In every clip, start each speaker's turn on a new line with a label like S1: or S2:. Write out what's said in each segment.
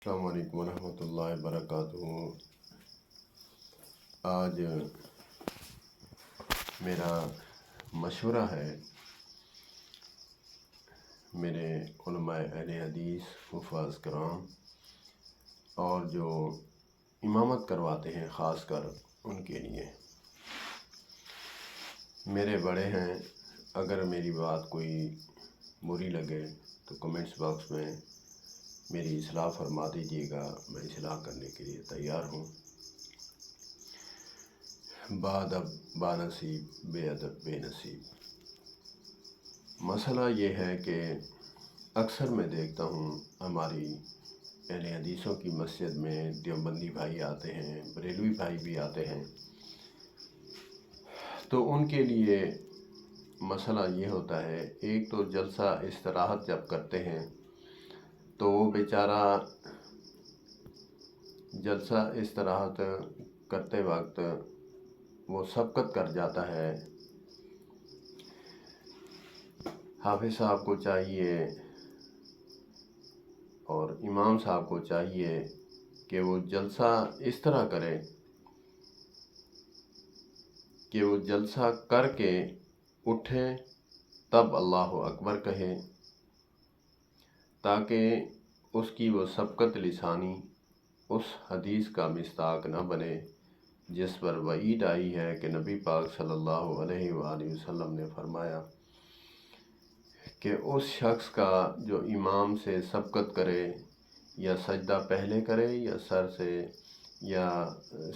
S1: السلام علیکم ورحمۃ اللہ وبرکاتہ۔ آج میرا مشورہ ہے میرے علماء اہل حدیث حفاظ کرام اور جو امامت کرواتے ہیں خاص کر ان کے لیے۔ میرے بڑے ہیں، اگر میری بات کوئی بری لگے تو کمنٹس باکس میں میری اصلاح فرما دیجیے گا، میں اصلاح کرنے کے لیے تیار ہوں۔ بادب با نصیب بے ادب بے نصیب۔ مسئلہ یہ ہے کہ اکثر میں دیکھتا ہوں ہماری اہل حدیثوں کی مسجد میں دیوبندی بھائی آتے ہیں، بریلوی بھائی بھی آتے ہیں، تو ان کے لیے مسئلہ یہ ہوتا ہے، ایک تو جلسہ استراحت جب کرتے ہیں تو وہ بیچارہ جلسہ استراحت کرتے وقت وہ سبقت کر جاتا ہے۔ حافظ صاحب کو چاہیے اور امام صاحب کو چاہیے کہ وہ جلسہ اس طرح کرے کہ وہ جلسہ کر کے اٹھے تب اللہ اکبر کہے، تاکہ اس کی وہ سبقت لسانی اس حدیث کا مصداق نہ بنے جس پر وعید آئی ہے کہ نبی پاک صلی اللہ علیہ وآلہ وسلم نے فرمایا کہ اس شخص کا جو امام سے سبقت کرے یا سجدہ پہلے کرے یا سر سے یا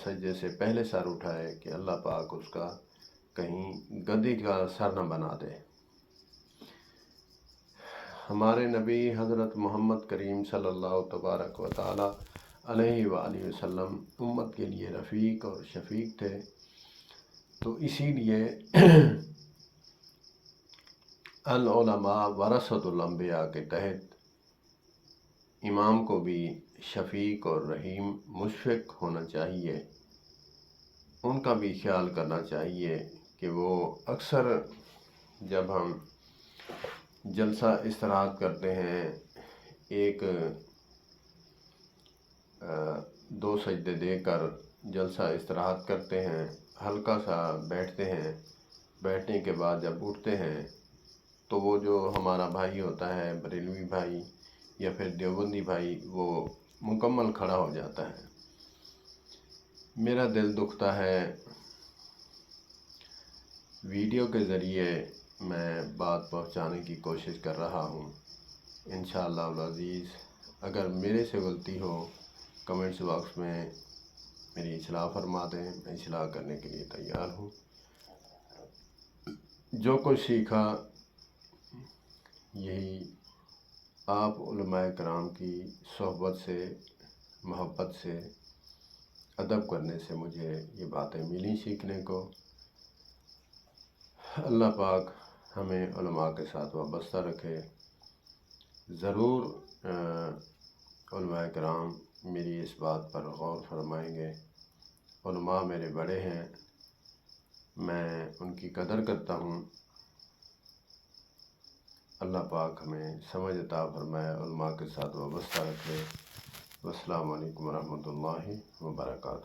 S1: سجدے سے پہلے سر اٹھائے کہ اللہ پاک اس کا کہیں گدھے کا سر نہ بنا دے۔ ہمارے نبی حضرت محمد کریم صلی اللہ تبارک و تعالی علیہ وآلہ وسلم امت کے لیے رفیق اور شفیق تھے، تو اسی لیے العلماء ورثۃ الانبیاء کے تحت امام کو بھی شفیق اور رحیم مشفق ہونا چاہیے، ان کا بھی خیال کرنا چاہیے کہ وہ اکثر جب ہم جلسہ استراحت کرتے ہیں، ایک دو سجدے دے کر جلسہ استراحت کرتے ہیں، ہلکا سا بیٹھتے ہیں، بیٹھنے کے بعد جب اٹھتے ہیں تو وہ جو ہمارا بھائی ہوتا ہے بریلوی بھائی یا پھر دیوبندی بھائی، وہ مکمل کھڑا ہو جاتا ہے۔ میرا دل دکھتا ہے، ویڈیو کے ذریعے میں بات پہنچانے کی کوشش کر رہا ہوں۔ انشاءاللہ العزیز اگر میرے سے غلطی ہو کمنٹس باکس میں میری اصلاح فرما دیں، میں اصلاح کرنے کے لیے تیار ہوں۔ جو کچھ سیکھا یہی آپ علماء کرام کی صحبت سے، محبت سے، ادب کرنے سے مجھے یہ باتیں ملی سیکھنے کو۔ اللہ پاک ہمیں علماء کے ساتھ وابستہ رکھے۔ ضرور علماء کرام میری اس بات پر غور فرمائیں گے۔ علماء میرے بڑے ہیں، میں ان کی قدر کرتا ہوں۔ اللہ پاک ہمیں سمجھ عطا فرمائے، علماء کے ساتھ وابستہ رکھے۔ والسلام علیکم ورحمۃ اللہ وبرکاتہ۔